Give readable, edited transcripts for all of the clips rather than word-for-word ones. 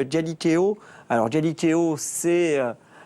Galliceo. Alors Galliceo, c'est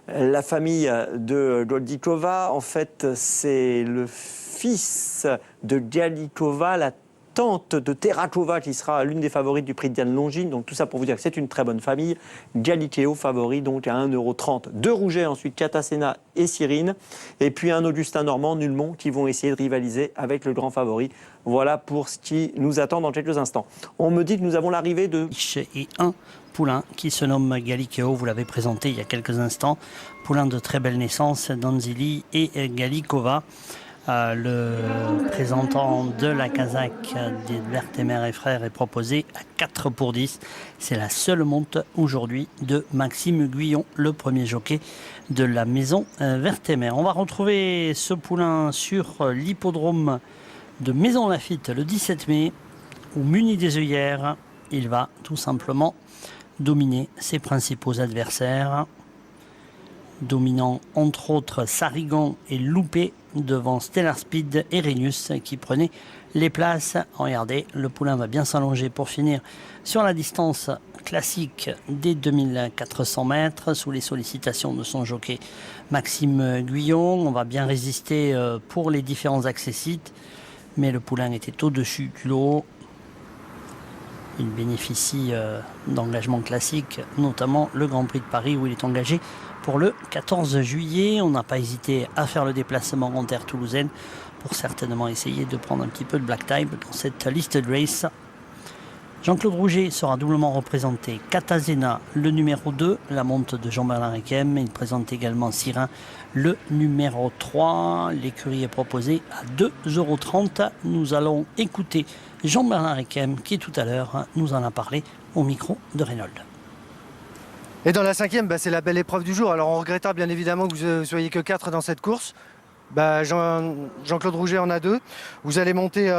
la famille de Goldikova. En fait, c'est le fils de Gallikova, la tante de Terakova, qui sera l'une des favorites du prix de Diane Longines. Donc tout ça pour vous dire que c'est une très bonne famille. Galliceo favori donc à 1,30 €. Deux rougets ensuite, Katasena et Cyrine. Et puis un Augustin Normand, Nulmont, qui vont essayer de rivaliser avec le grand favori. Voilà pour ce qui nous attend dans quelques instants. On me dit que nous avons l'arrivée de... Et un poulain qui se nomme Galliceo, vous l'avez présenté il y a quelques instants. Poulain de très belle naissance, Danzili et Gallikova. Le présentant de la Kazakh des Vertemer et Frères est proposé à 4 pour 10. C'est la seule monte aujourd'hui de Maxime Guyon, le premier jockey de la maison Vertemer. On va retrouver ce poulain sur l'hippodrome de Maison Lafitte le 17 mai, où muni des œillères, il va tout simplement dominer ses principaux adversaires. Dominant entre autres Sarigon et Loupé devant Stellar Speed et Renius qui prenaient les places. Regardez, le poulain va bien s'allonger pour finir sur la distance classique des 2400 mètres sous les sollicitations de son jockey Maxime Guyon. On va bien résister pour les différents accessites, mais le poulain était au-dessus du lot. Il bénéficie d'engagements classiques, notamment le Grand Prix de Paris où il est engagé pour le 14 juillet. On n'a pas hésité à faire le déplacement en terre toulousaine pour certainement essayer de prendre un petit peu de black type dans cette liste de race. Jean-Claude Rouget sera doublement représenté. Katasena, le numéro 2, la monte de Jean-Bernard Requiem. Il présente également Sirin, le numéro 3. L'écurie est proposée à 2,30 €. Nous allons écouter Jean-Bernard Requiem qui tout à l'heure nous en a parlé au micro de Reynolds. Et dans la 5e, c'est la belle épreuve du jour. Alors on regrettera bien évidemment que vous ne soyez que 4 dans cette course. Jean-Claude Rouget en a 2. Vous allez monter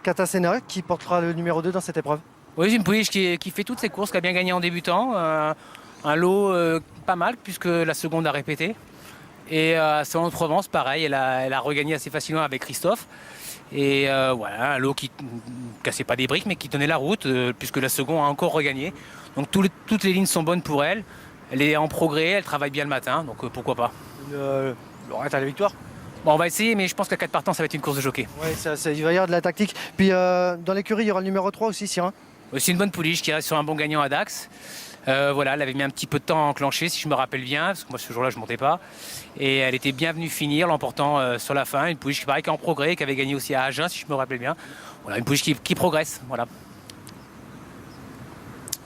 Katasena qui portera le numéro 2 dans cette épreuve. Oui, c'est une pouliche qui fait toutes ses courses, qui a bien gagné en débutant. Un lot pas mal puisque la seconde a répété. Et à Salon de Provence, pareil, elle a regagné assez facilement avec Christophe. Et voilà, un lot qui ne cassait pas des briques mais qui tenait la route puisque la seconde a encore regagné. Donc toutes les lignes sont bonnes pour elle. Elle est en progrès, elle travaille bien le matin, donc pourquoi pas. Lorette à la victoire. Bon, on va essayer, mais je pense qu'à 4 partants, ça va être une course de jockey. Oui, il va y avoir de la tactique. Puis dans l'écurie, il y aura le numéro 3 aussi, Sirin. C'est une bonne pouliche qui reste sur un bon gagnant à Dax. Voilà, elle avait mis un petit peu de temps à enclencher, si je me rappelle bien, parce que moi ce jour-là je ne montais pas. Et elle était bien venue finir, l'emportant sur la fin. Une pouliche qui est en progrès, qui avait gagné aussi à Agen, si je me rappelle bien. Voilà, une pouliche qui progresse. Voilà.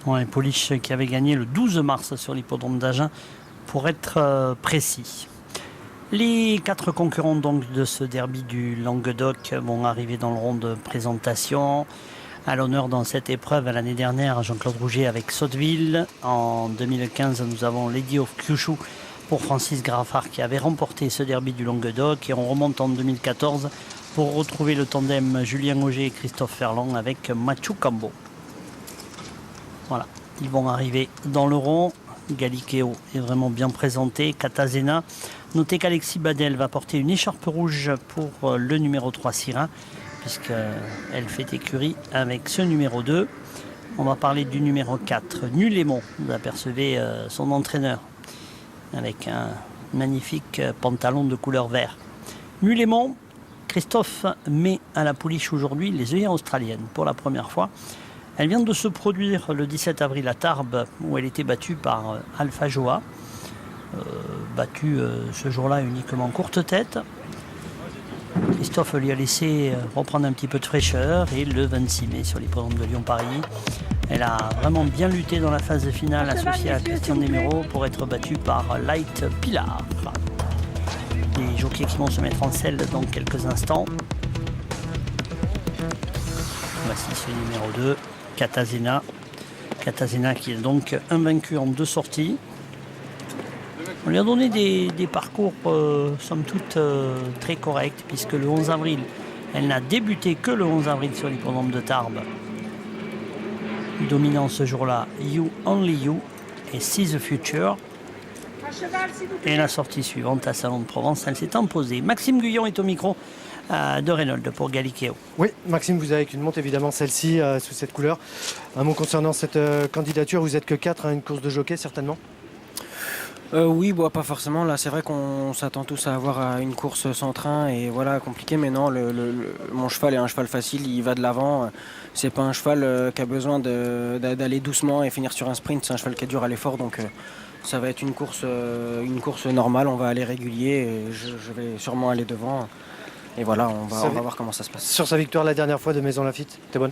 Ouais, une pouliche qui avait gagné le 12 mars sur l'hippodrome d'Agen, pour être précis. Les 4 concurrents donc de ce derby du Languedoc vont arriver dans le rond de présentation. À l'honneur dans cette épreuve, l'année dernière, Jean-Claude Rouget avec Sotteville. En 2015, nous avons Lady of Kyushu pour Francis Graffard qui avait remporté ce derby du Languedoc. Et on remonte en 2014 pour retrouver le tandem Julien Auger et Christophe Ferland avec Machu Cambo. Voilà, ils vont arriver dans le rond. Galliceo est vraiment bien présenté. Katasena. Notez qu'Alexis Badel va porter une écharpe rouge pour le numéro 3 Sirin, puisqu'elle fait écurie avec ce numéro 2. On va parler du numéro 4, Nulémont. Vous apercevez son entraîneur avec un magnifique pantalon de couleur vert. Nulémont, Christophe met à la pouliche aujourd'hui les œillères australiennes pour la première fois. Elle vient de se produire le 17 avril à Tarbes, où elle était battue par Alpha Joa. Battue ce jour-là uniquement courte tête. Christophe lui a laissé reprendre un petit peu de fraîcheur et le 26 mai sur l'hippodrome de Lyon-Paris, elle a vraiment bien lutté dans la phase finale associée à Christian Desméreaux pour être battue par Light Pilar. Les jockeys qui vont se mettre en selle dans quelques instants. Voici ce numéro 2, Katasena. Katasena qui est donc invaincu en 2 sorties. On lui a donné des parcours, somme toute, très corrects, puisque le 11 avril, elle n'a débuté que le 11 avril sur l'hippodrome de Tarbes. Dominant ce jour-là, You Only You et See the Future. Et la sortie suivante à Salon de Provence, elle s'est imposée. Maxime Guyon est au micro de Reynolds pour Galliceo. Oui, Maxime, vous avez qu'une montre, évidemment, celle-ci, sous cette couleur. Un mot concernant cette candidature, vous n'êtes que 4 à une course de jockey, certainement? Oui, bah, pas forcément. Là, c'est vrai qu'on s'attend tous à avoir une course sans train et voilà, compliqué. Mais non, mon cheval est un cheval facile, il va de l'avant. C'est pas un cheval qui a besoin d'aller doucement et finir sur un sprint. C'est un cheval qui est dur à l'effort, donc ça va être une course normale. On va aller régulier et je vais sûrement aller devant. Et voilà, on va voir comment ça se passe. Sur sa victoire la dernière fois de Maison Lafitte, t'es bonne?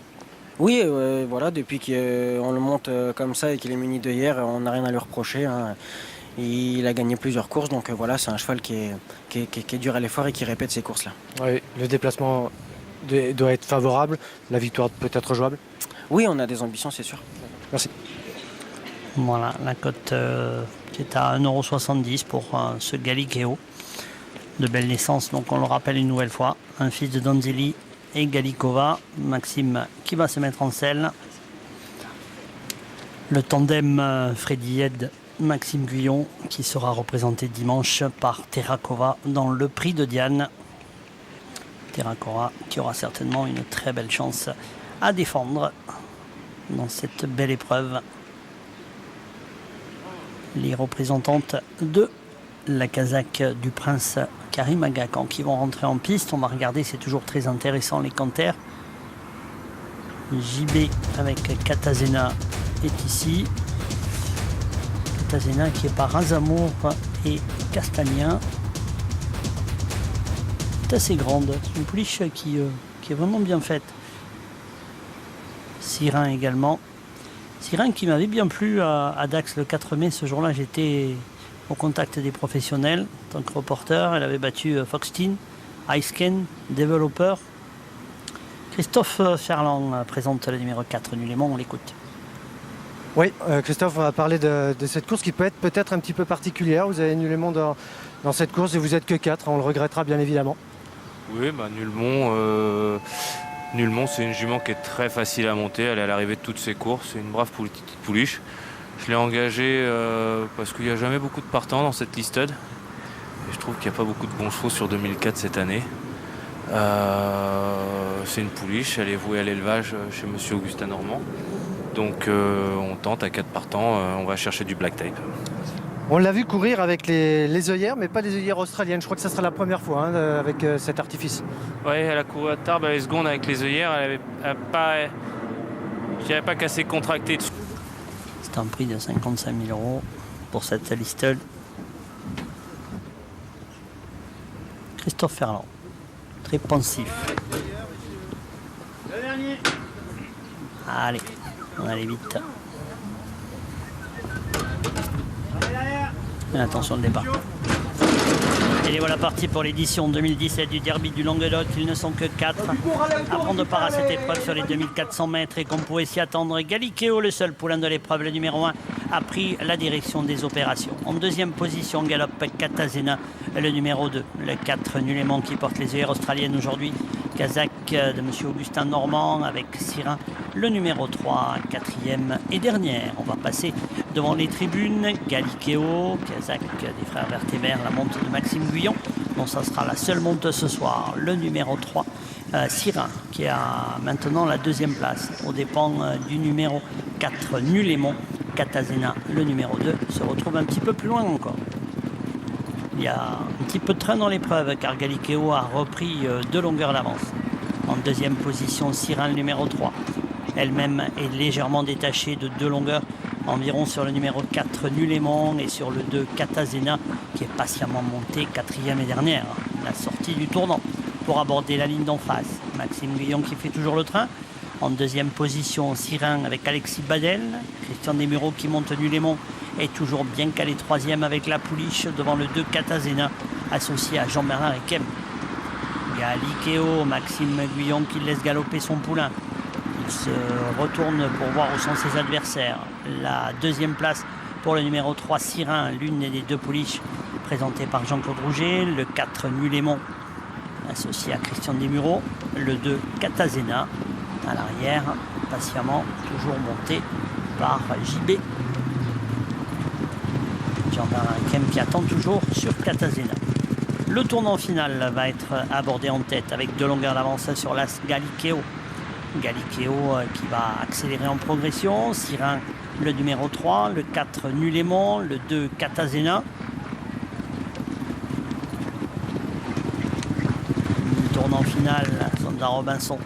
Oui, voilà, depuis qu'on le monte comme ça et qu'il est muni de hier, on n'a rien à lui reprocher, hein. Il a gagné plusieurs courses, donc voilà, c'est un cheval qui est dur à l'effort et qui répète ces courses-là. Oui, le déplacement doit être favorable, la victoire peut être jouable. Oui, on a des ambitions, c'est sûr. Merci. Voilà, la cote qui est à 1,70 € pour ce Galliceo de belle naissance. Donc on le rappelle une nouvelle fois, un fils de Donzelli et Gallicova. Maxime qui va se mettre en selle. Le tandem Freddy Head, Maxime Guyon, qui sera représenté dimanche par Terrakova dans le prix de Diane. Terrakova qui aura certainement une très belle chance à défendre dans cette belle épreuve. Les représentantes de la Kazakh du Prince Karim Agakan qui vont rentrer en piste. On va regarder, c'est toujours très intéressant les canters. JB avec Katazena est ici. Katazena qui est par Azamour et Castagnin. C'est assez grande, c'est une pouliche qui est vraiment bien faite. Sirin également. Sirin qui m'avait bien plu à Dax le 4 mai. Ce jour-là, j'étais au contact des professionnels en tant que reporter. Elle avait battu Foxteen, Iceken, Developer. Christophe Ferland présente le numéro 4 Nulémont, on l'écoute. Oui, Christophe, on va parler de cette course qui peut être peut-être un petit peu particulière. Vous avez Nulémont dans cette course et vous n'êtes que 4, on le regrettera bien évidemment. Oui, Nulémont, c'est une jument qui est très facile à monter. Elle est à l'arrivée de toutes ses courses. C'est une brave petite pouliche. Je l'ai engagée parce qu'il n'y a jamais beaucoup de partants dans cette listed. Et je trouve qu'il n'y a pas beaucoup de bons chevaux sur 2004 cette année. C'est une pouliche, elle est vouée à l'élevage chez Monsieur Augustin Normand. Donc on tente à 4 partants, on va chercher du black tape. On l'a vu courir avec les œillères, mais pas les œillères australiennes. Je crois que ça sera la première fois avec cet artifice. Oui, elle a couru à Tarbes, les secondes avec les œillères, elle n'avait pas qu'à s'est contractée dessus. C'est un prix de 55 000 € pour cette listed. Christophe Ferland, très pensif. Allez, on va aller vite. Et attention le départ. Et les voilà partis pour l'édition 2017 du Derby du Languedoc. Ils ne sont que 4 à prendre part à cette épreuve sur les 2400 mètres. Et comme pouvait s'y attendre, Galliceo, le seul poulain de l'épreuve, le numéro 1, a pris la direction des opérations. En deuxième position, galope Katazena, le numéro 2. Le 4 Nulémont qui porte les œillères australiennes aujourd'hui. Kazakh de M. Augustin Normand avec Sirin, le numéro 3, quatrième et dernière. On va passer devant les tribunes. Galliceo, Kazakh des frères Vertévert, la monte de Maxime Guyon. Bon, ça sera la seule monte ce soir. Le numéro 3, Sirin, qui a maintenant la deuxième place aux dépens du numéro 4, Nulémont. Katazena, le numéro 2, se retrouve un petit peu plus loin encore. Il y a un petit peu de train dans l'épreuve car Galliceo a repris 2 longueurs d'avance. En deuxième position, Sirin, le numéro 3. Elle-même est légèrement détachée de 2 longueurs environ sur le numéro 4 Nulémont et sur le 2 Katazena qui est patiemment monté quatrième et dernière. La sortie du tournant pour aborder la ligne d'en face. Maxime Guyon qui fait toujours le train. En deuxième position, Sirin avec Alexis Badel. Christian Desmureaux qui monte Nulémont est toujours bien calé troisième avec la pouliche devant le 2 Katazena associé à Jean-Bernard Ekem. Galliceo, Maxime Guyon qui laisse galoper son poulain. Il se retourne pour voir où sont ses adversaires. La deuxième place pour le numéro 3 Sirin, l'une des 2 pouliches présentées par Jean-Claude Rouget. Le 4 Nulémont associé à Christian Desmureaux. Le 2 Katazena à l'arrière, patiemment, toujours monté par JB. Jean-Bernard Ekem qui attend toujours sur Katazena. Le tournant final va être abordé en tête avec 2 longueurs d'avance sur l'As Galliceo. Galliceo qui va accélérer en progression. Sirin, le numéro 3, le 4 Nulémon, le 2 Catazena. Tournant final, Zonda Robinson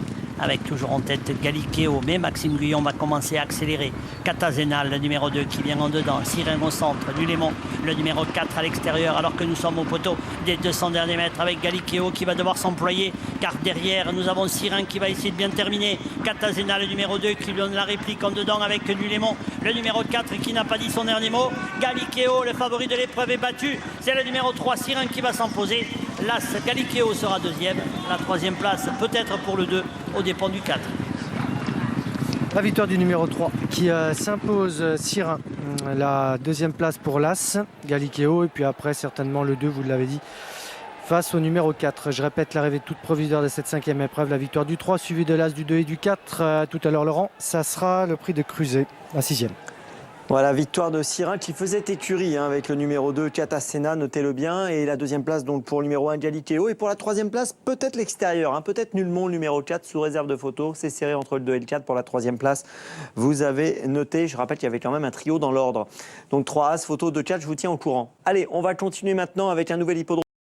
avec toujours en tête Galliceo, mais Maxime Guyon va commencer à accélérer. Catazena, le numéro 2 qui vient en dedans, Sirin au centre, Nulémon, le numéro 4 à l'extérieur, alors que nous sommes au poteau des 200 derniers mètres avec Galliceo qui va devoir s'employer, car derrière nous avons Sirin qui va essayer de bien terminer, Catazena, le numéro 2 qui donne la réplique en dedans avec Nulémon, le numéro 4 qui n'a pas dit son dernier mot. Galliceo, le favori de l'épreuve, est battu, c'est le numéro 3 Sirin qui va s'imposer. L'As Galliceo sera deuxième, la troisième place peut-être pour le 2 au dépend du 4. La victoire du numéro 3 qui s'impose Sirin. La deuxième place pour l'As Galliceo et puis après certainement le 2, vous l'avez dit, face au numéro 4. Je répète l'arrivée toute provisoire de cette 5e épreuve, la victoire du 3 suivi de l'As, du 2 et du 4. Tout à l'heure Laurent, ça sera le prix de Cruzet, la 6e. Voilà, victoire de Sirin qui faisait écurie avec le numéro 2, Catazena, notez-le bien. Et la deuxième place donc pour le numéro 1, Galliceo. Et pour la troisième place, peut-être l'extérieur, peut-être Nulémon, le numéro 4, sous réserve de photos. C'est serré entre le 2 et le 4 pour la troisième place. Vous avez noté, je rappelle qu'il y avait quand même un trio dans l'ordre. Donc 3 As, photo 2, 4, je vous tiens au courant. Allez, on va continuer maintenant avec un nouvel hippodrome.